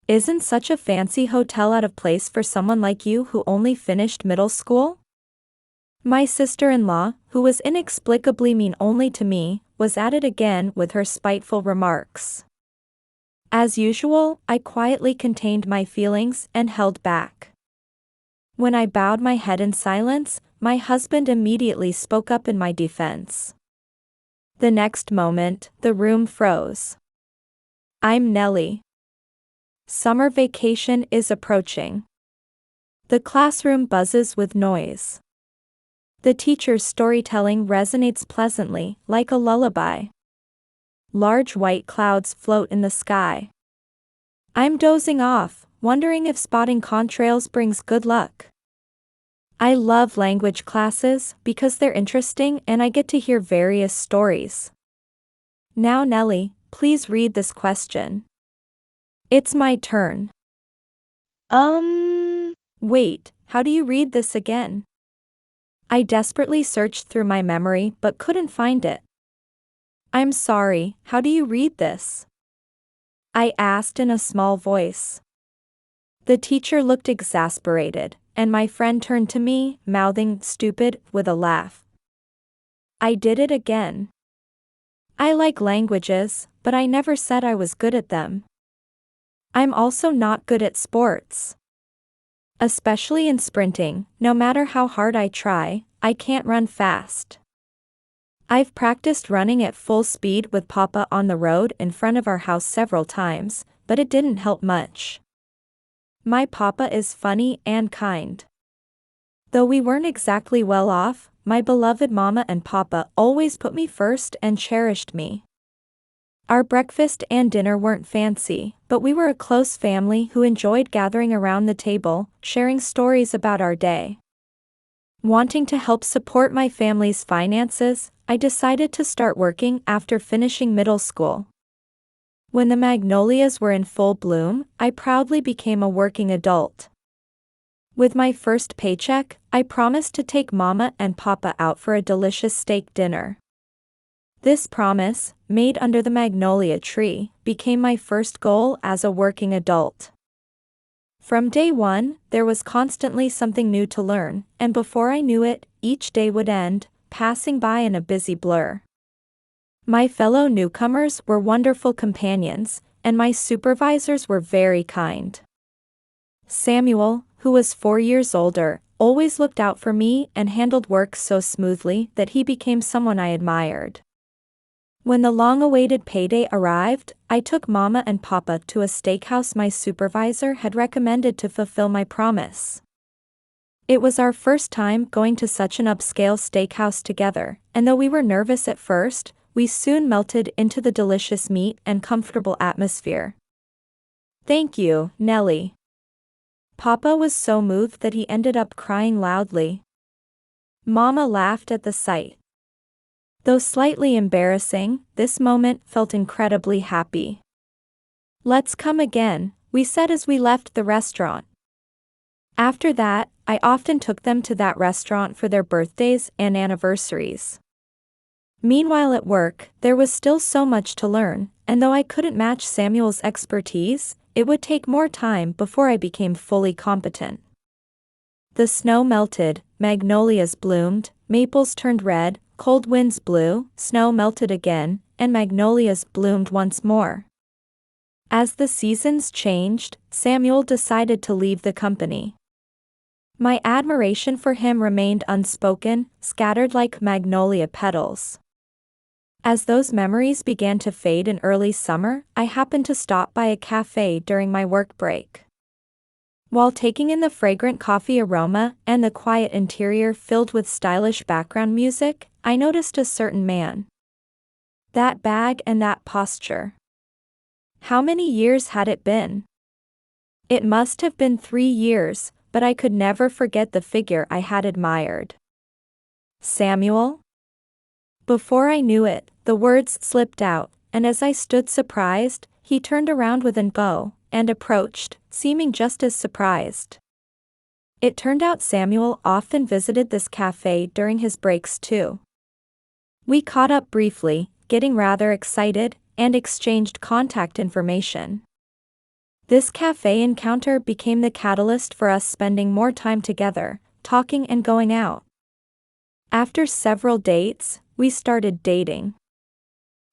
Isn't such a fancy hotel out of place for someone like you who only finished middle school? My sister-in-law, who was inexplicably mean only to me, was at it again with her spiteful remarks. As usual, I quietly contained my feelings and held back. When I bowed my head in silence, my husband immediately spoke up in my defense. The next moment, the room froze. I'm Nelly. Summer vacation is approaching. The classroom buzzes with noise. The teacher's storytelling resonates pleasantly, like a lullaby. Large white clouds float in the sky. I'm dozing off, wondering if spotting contrails brings good luck. I love language classes because they're interesting and I get to hear various stories. Now Nelly, please read this question. It's my turn. Wait, how do you read this again? I desperately searched through my memory but couldn't find it. I'm sorry, how do you read this? I asked in a small voice. The teacher looked exasperated, and my friend turned to me, mouthing "stupid" with a laugh. I did it again. I like languages, but I never said I was good at them. I'm also not good at sports. Especially in sprinting, no matter how hard I try, I can't run fast. I've practiced running at full speed with Papa on the road in front of our house several times, but it didn't help much. My Papa is funny and kind. Though we weren't exactly well off, my beloved Mama and Papa always put me first and cherished me. Our breakfast and dinner weren't fancy, but we were a close family who enjoyed gathering around the table, sharing stories about our day. Wanting to help support my family's finances, I decided to start working after finishing middle school. When the magnolias were in full bloom, I proudly became a working adult. With my first paycheck, I promised to take Mama and Papa out for a delicious steak dinner. This promise, made under the magnolia tree, became my first goal as a working adult. From day one, there was constantly something new to learn, and before I knew it, each day would end, passing by in a busy blur. My fellow newcomers were wonderful companions, and my supervisors were very kind. Samuel, who was 4 years older, always looked out for me and handled work so smoothly that he became someone I admired. When the long-awaited payday arrived, I took Mama and Papa to a steakhouse my supervisor had recommended to fulfill my promise. It was our first time going to such an upscale steakhouse together, and though we were nervous at first, we soon melted into the delicious meat and comfortable atmosphere. Thank you, Nelly. Papa was so moved that he ended up crying loudly. Mama laughed at the sight. Though slightly embarrassing, this moment felt incredibly happy. Let's come again, we said as we left the restaurant. After that, I often took them to that restaurant for their birthdays and anniversaries. Meanwhile at work, there was still so much to learn, and though I couldn't match Samuel's expertise, it would take more time before I became fully competent. The snow melted, magnolias bloomed, maples turned red, cold winds blew, snow melted again, and magnolias bloomed once more. As the seasons changed, Samuel decided to leave the company. My admiration for him remained unspoken, scattered like magnolia petals. As those memories began to fade in early summer, I happened to stop by a cafe during my work break. While taking in the fragrant coffee aroma and the quiet interior filled with stylish background music, I noticed a certain man. That bag and that posture. How many years had it been? It must have been 3 years, but I could never forget the figure I had admired. Samuel? Before I knew it, the words slipped out, and as I stood surprised, he turned around with an bow and approached, seeming just as surprised. It turned out Samuel often visited this cafe during his breaks too. We caught up briefly, getting rather excited, and exchanged contact information. This cafe encounter became the catalyst for us spending more time together, talking and going out. After several dates, we started dating.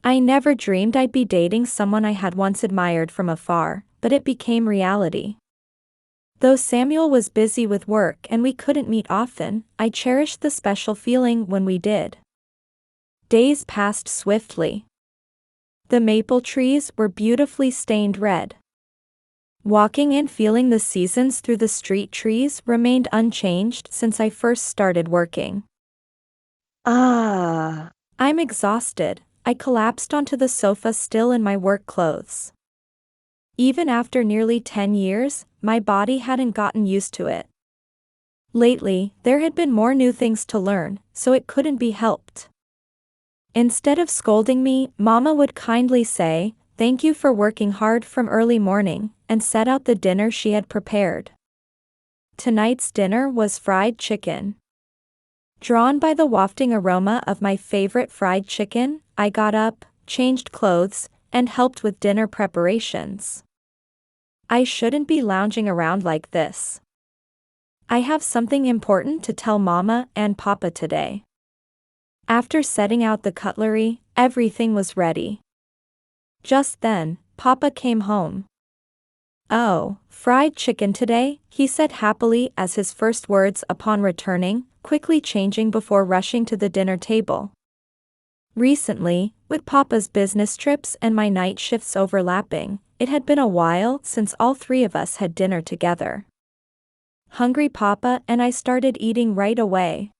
I never dreamed I'd be dating someone I had once admired from afar, but it became reality. Though Samuel was busy with work and we couldn't meet often, I cherished the special feeling when we did. Days passed swiftly. The maple trees were beautifully stained red. Walking and feeling the seasons through the street trees remained unchanged since I first started working. I'm exhausted. I collapsed onto the sofa still in my work clothes. Even after nearly 10 years, my body hadn't gotten used to it. Lately, there had been more new things to learn, so it couldn't be helped. Instead of scolding me, Mama would kindly say, "Thank you for working hard from early morning," and set out the dinner she had prepared. Tonight's dinner was fried chicken. Drawn by the wafting aroma of my favorite fried chicken, I got up, changed clothes, and helped with dinner preparations. I shouldn't be lounging around like this. I have something important to tell Mama and Papa today. After setting out the cutlery, everything was ready. Just then, Papa came home. "Oh, fried chicken today," he said happily as his first words upon returning, quickly changing before rushing to the dinner table. Recently, with Papa's business trips and my night shifts overlapping, it had been a while since all three of us had dinner together. Hungry Papa and I started eating right away.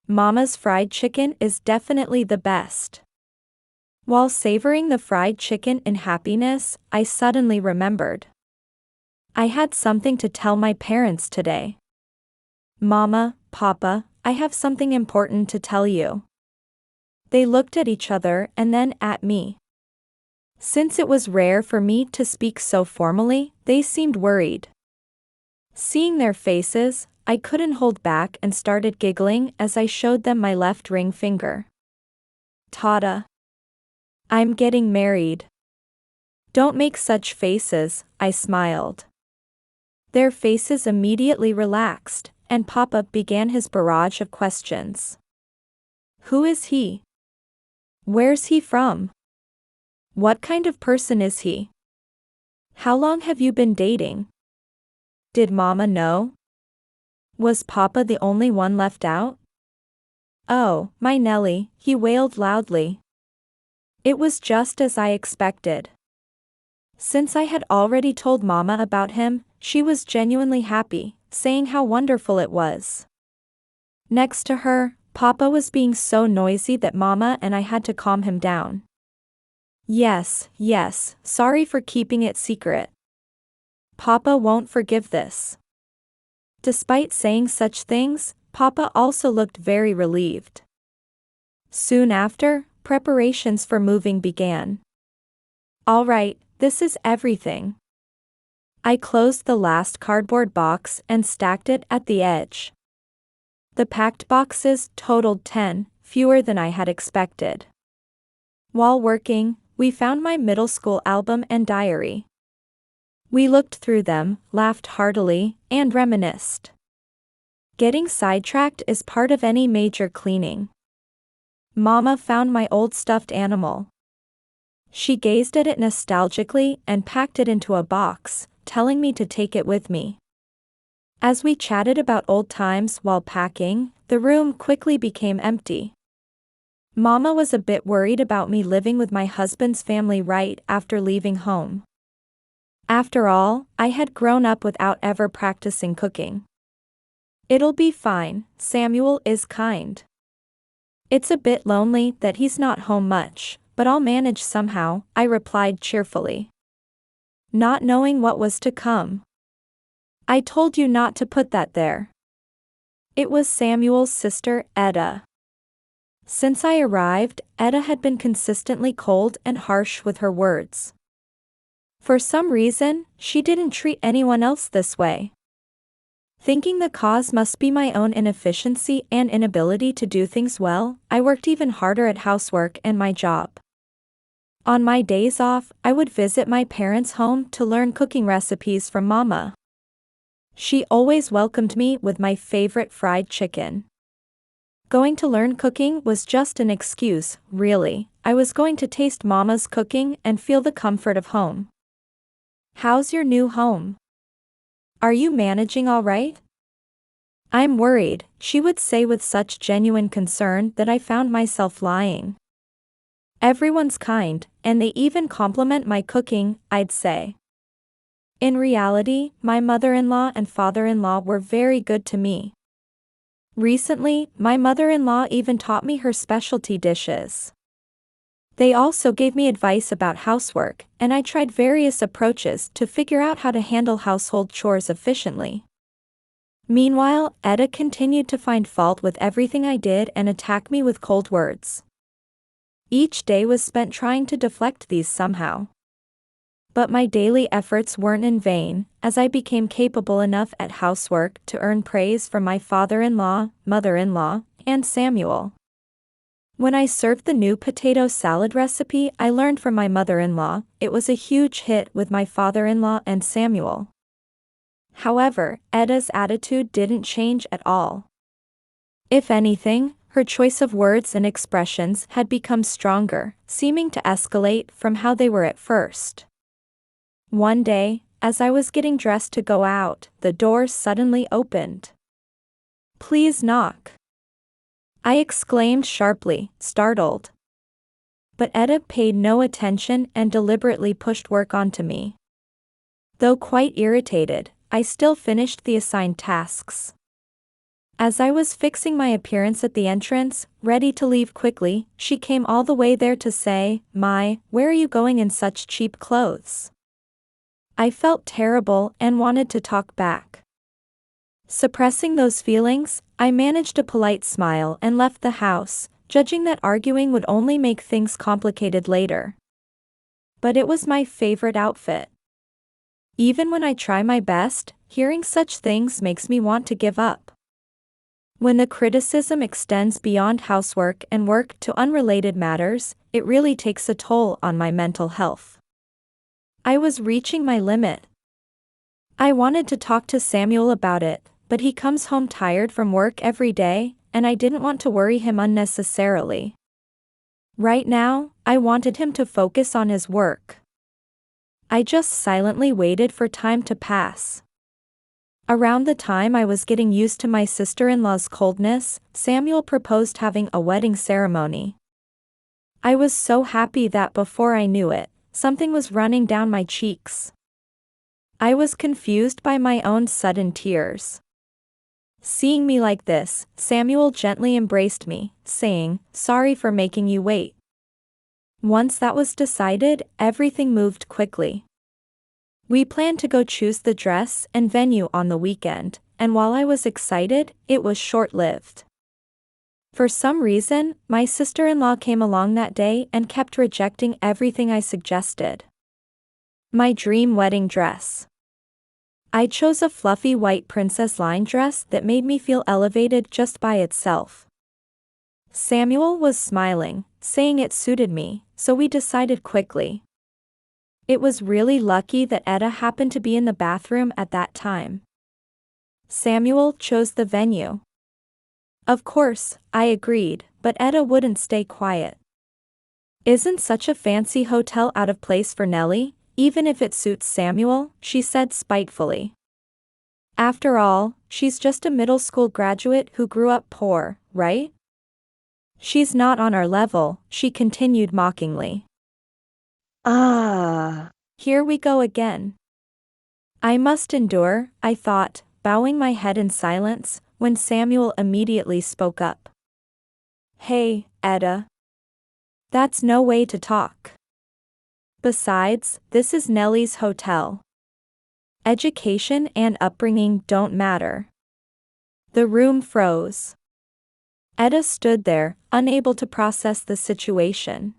Mama's fried chicken is definitely the best. While savoring the fried chicken in happiness, I suddenly remembered. I had something to tell my parents today. "Mama, Papa, I have something important to tell you." They looked at each other and then at me. Since it was rare for me to speak so formally, they seemed worried. Seeing their faces, I couldn't hold back and started giggling as I showed them my left ring finger. "Tada! I'm getting married." "Don't make such faces," I smiled. Their faces immediately relaxed, and Papa began his barrage of questions. "Who is he? Where's he from? What kind of person is he? How long have you been dating? Did Mama know? Was Papa the only one left out? Oh, my Nelly," he wailed loudly. It was just as I expected. Since I had already told Mama about him, she was genuinely happy, saying how wonderful it was. Next to her, Papa was being so noisy that Mama and I had to calm him down. Yes, sorry for keeping it secret. Papa won't forgive this." Despite saying such things, Papa also looked very relieved. Soon after, preparations for moving began. "All right, this is everything." I closed the last cardboard box and stacked it at the edge. The packed boxes totaled 10, fewer than I had expected. While working, we found my middle school album and diary. We looked through them, laughed heartily, and reminisced. Getting sidetracked is part of any major cleaning. Mama found my old stuffed animal. She gazed at it nostalgically and packed it into a box, telling me to take it with me. As we chatted about old times while packing, the room quickly became empty. Mama was a bit worried about me living with my husband's family right after leaving home. After all, I had grown up without ever practicing cooking. "It'll be fine, Samuel is kind. It's a bit lonely that he's not home much, but I'll manage somehow," I replied cheerfully. Not knowing what was to come. "I told you not to put that there." It was Samuel's sister, Edda. Since I arrived, Edda had been consistently cold and harsh with her words. For some reason, she didn't treat anyone else this way. Thinking the cause must be my own inefficiency and inability to do things well, I worked even harder at housework and my job. On my days off, I would visit my parents' home to learn cooking recipes from Mama. She always welcomed me with my favorite fried chicken. Going to learn cooking was just an excuse, really. I was going to taste Mama's cooking and feel the comfort of home. How's your new home? Are you managing all right? I'm worried, she would say with such genuine concern that I found myself lying. Everyone's kind, and they even compliment my cooking, I'd say. In reality, my mother-in-law and father-in-law were very good to me. Recently, my mother-in-law even taught me her specialty dishes. They also gave me advice about housework, and I tried various approaches to figure out how to handle household chores efficiently. Meanwhile, Edda continued to find fault with everything I did and attack me with cold words. Each day was spent trying to deflect these somehow. But my daily efforts weren't in vain, as I became capable enough at housework to earn praise from my father-in-law, mother-in-law, and Samuel. When I served the new potato salad recipe I learned from my mother-in-law, it was a huge hit with my father-in-law and Samuel. However, Edda's attitude didn't change at all. If anything, her choice of words and expressions had become stronger, seeming to escalate from how they were at first. One day, as I was getting dressed to go out, the door suddenly opened. "Please knock," I exclaimed sharply, startled. But Edda paid no attention and deliberately pushed work onto me. Though quite irritated, I still finished the assigned tasks. As I was fixing my appearance at the entrance, ready to leave quickly, she came all the way there to say, "Where are you going in such cheap clothes?" I felt terrible and wanted to talk back. Suppressing those feelings, I managed a polite smile and left the house, judging that arguing would only make things complicated later. But it was my favorite outfit. Even when I try my best, hearing such things makes me want to give up. When the criticism extends beyond housework and work to unrelated matters, it really takes a toll on my mental health. I was reaching my limit. I wanted to talk to Samuel about it, but he comes home tired from work every day, and I didn't want to worry him unnecessarily. Right now, I wanted him to focus on his work. I just silently waited for time to pass. Around the time I was getting used to my sister-in-law's coldness, Samuel proposed having a wedding ceremony. I was so happy that before I knew it, something was running down my cheeks. I was confused by my own sudden tears. Seeing me like this, Samuel gently embraced me, saying, "Sorry for making you wait." Once that was decided, everything moved quickly. We planned to go choose the dress and venue on the weekend, and while I was excited, it was short-lived. For some reason, my sister-in-law came along that day and kept rejecting everything I suggested. My dream wedding dress. I chose a fluffy white princess line dress that made me feel elevated just by itself. Samuel was smiling, saying it suited me, so we decided quickly. It was really lucky that Edda happened to be in the bathroom at that time. Samuel chose the venue. Of course, I agreed, but Edda wouldn't stay quiet. "Isn't such a fancy hotel out of place for Nelly, even if it suits Samuel?" she said spitefully. "After all, she's just a middle school graduate who grew up poor, right? She's not on our level," she continued mockingly. Here we go again. I must endure, I thought, bowing my head in silence, when Samuel immediately spoke up. "Hey, Edda. That's no way to talk. Besides, this is Nelly's hotel. Education and upbringing don't matter." The room froze. Edda stood there, unable to process the situation.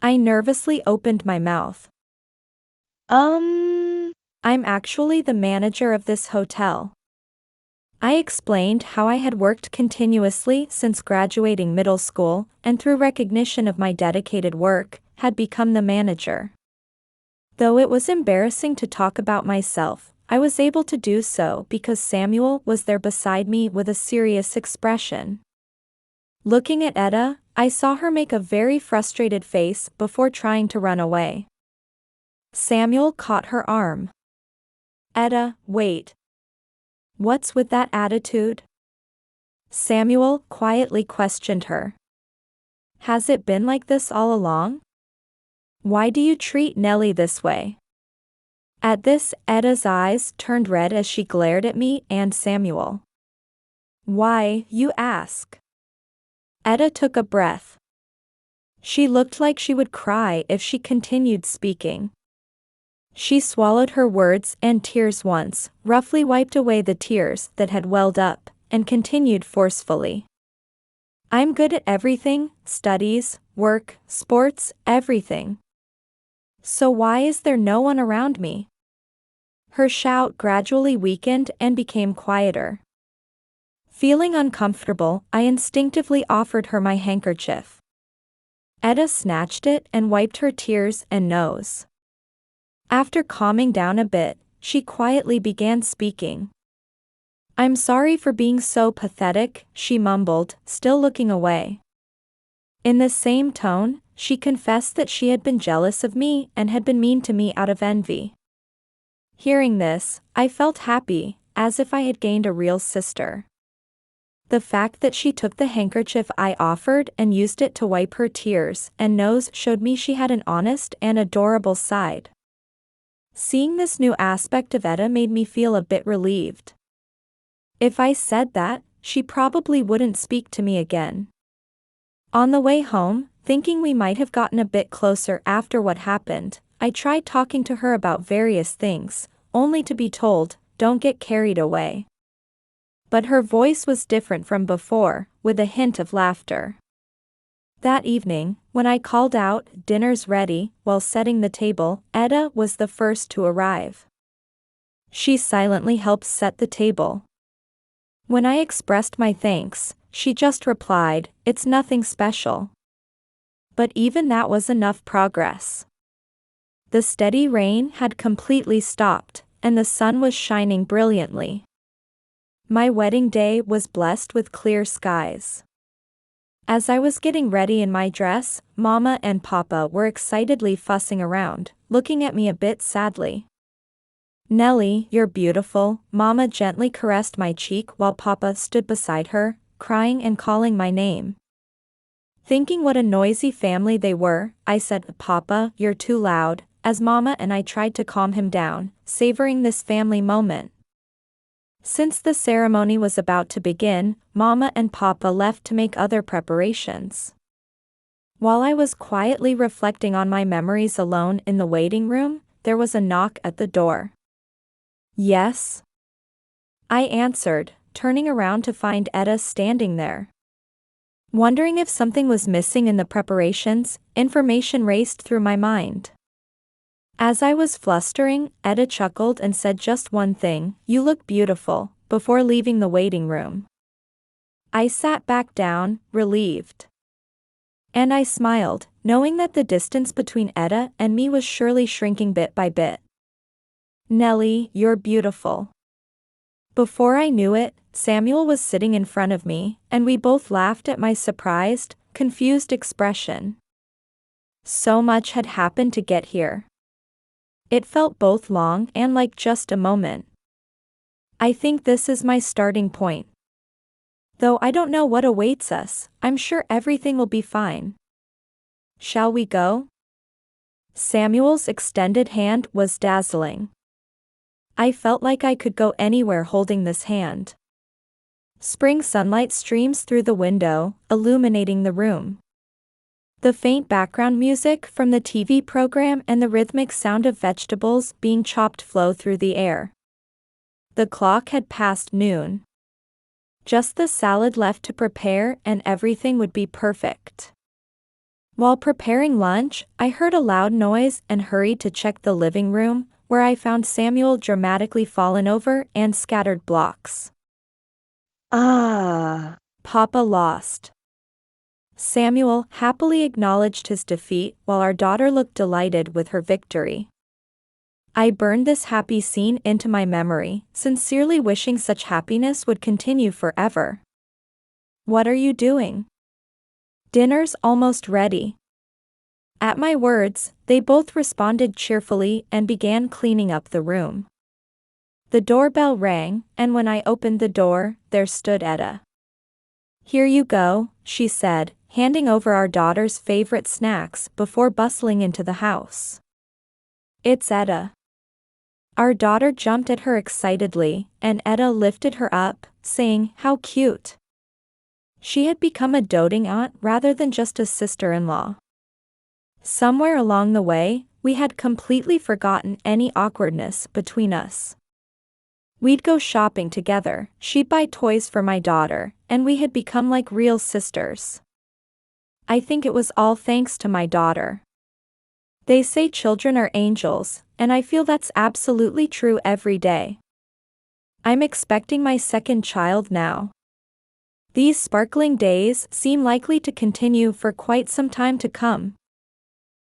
I nervously opened my mouth. I'm actually the manager of this hotel." I explained how I had worked continuously since graduating middle school, and through recognition of my dedicated work, had become the manager. Though it was embarrassing to talk about myself, I was able to do so because Samuel was there beside me with a serious expression. Looking at Edda, I saw her make a very frustrated face before trying to run away. Samuel caught her arm. "Edda, wait. What's with that attitude?" Samuel quietly questioned her. "Has it been like this all along? Why do you treat Nelly this way?" At this, Edda's eyes turned red as she glared at me and Samuel. "Why, you ask?" Edda took a breath. She looked like she would cry if she continued speaking. She swallowed her words and tears once, roughly wiped away the tears that had welled up, and continued forcefully. "I'm good at everything, studies, work, sports, everything. So why is there no one around me?" Her shout gradually weakened and became quieter. Feeling uncomfortable, I instinctively offered her my handkerchief. Edda snatched it and wiped her tears and nose. After calming down a bit, she quietly began speaking. "I'm sorry for being so pathetic," she mumbled, still looking away. In the same tone, she confessed that she had been jealous of me and had been mean to me out of envy. Hearing this, I felt happy, as if I had gained a real sister. The fact that she took the handkerchief I offered and used it to wipe her tears and nose showed me she had an honest and adorable side. Seeing this new aspect of Edda made me feel a bit relieved. If I said that, she probably wouldn't speak to me again. On the way home, thinking we might have gotten a bit closer after what happened, I tried talking to her about various things, only to be told, "Don't get carried away." But her voice was different from before, with a hint of laughter. That evening, when I called out, "Dinner's ready," while setting the table, Edda was the first to arrive. She silently helped set the table. When I expressed my thanks, she just replied, "It's nothing special." But even that was enough progress. The steady rain had completely stopped, and the sun was shining brilliantly. My wedding day was blessed with clear skies. As I was getting ready in my dress, Mama and Papa were excitedly fussing around, looking at me a bit sadly. "Nelly, you're beautiful," Mama gently caressed my cheek while Papa stood beside her, crying and calling my name. Thinking what a noisy family they were, I said, "Papa, you're too loud," as Mama and I tried to calm him down, savoring this family moment. Since the ceremony was about to begin, Mama and Papa left to make other preparations. While I was quietly reflecting on my memories alone in the waiting room, there was a knock at the door. "Yes?" I answered, turning around to find Edda standing there. Wondering if something was missing in the preparations, information raced through my mind. As I was flustering, Edda chuckled and said just one thing, "You look beautiful," before leaving the waiting room. I sat back down, relieved. And I smiled, knowing that the distance between Edda and me was surely shrinking bit by bit. "Nelly, you're beautiful." Before I knew it, Samuel was sitting in front of me, and we both laughed at my surprised, confused expression. So much had happened to get here. It felt both long and like just a moment. I think this is my starting point. Though I don't know what awaits us, I'm sure everything will be fine. Shall we go? Samuel's extended hand was dazzling. I felt like I could go anywhere holding this hand. Spring sunlight streams through the window, illuminating the room. The faint background music from the TV program and the rhythmic sound of vegetables being chopped flow through the air. The clock had passed noon. Just the salad left to prepare and everything would be perfect. While preparing lunch, I heard a loud noise and hurried to check the living room, where I found Samuel dramatically fallen over and scattered blocks. "Ah!" Papa lost. Samuel happily acknowledged his defeat while our daughter looked delighted with her victory. I burned this happy scene into my memory, sincerely wishing such happiness would continue forever. What are you doing? Dinner's almost ready. At my words, they both responded cheerfully and began cleaning up the room. The doorbell rang, and when I opened the door, there stood Edda. Here you go, she said, handing over our daughter's favorite snacks before bustling into the house. It's Edda. Our daughter jumped at her excitedly, and Edda lifted her up, saying, "How cute." She had become a doting aunt rather than just a sister-in-law. Somewhere along the way, we had completely forgotten any awkwardness between us. We'd go shopping together, she'd buy toys for my daughter, and we had become like real sisters. I think it was all thanks to my daughter. They say children are angels, and I feel that's absolutely true every day. I'm expecting my second child now. These sparkling days seem likely to continue for quite some time to come.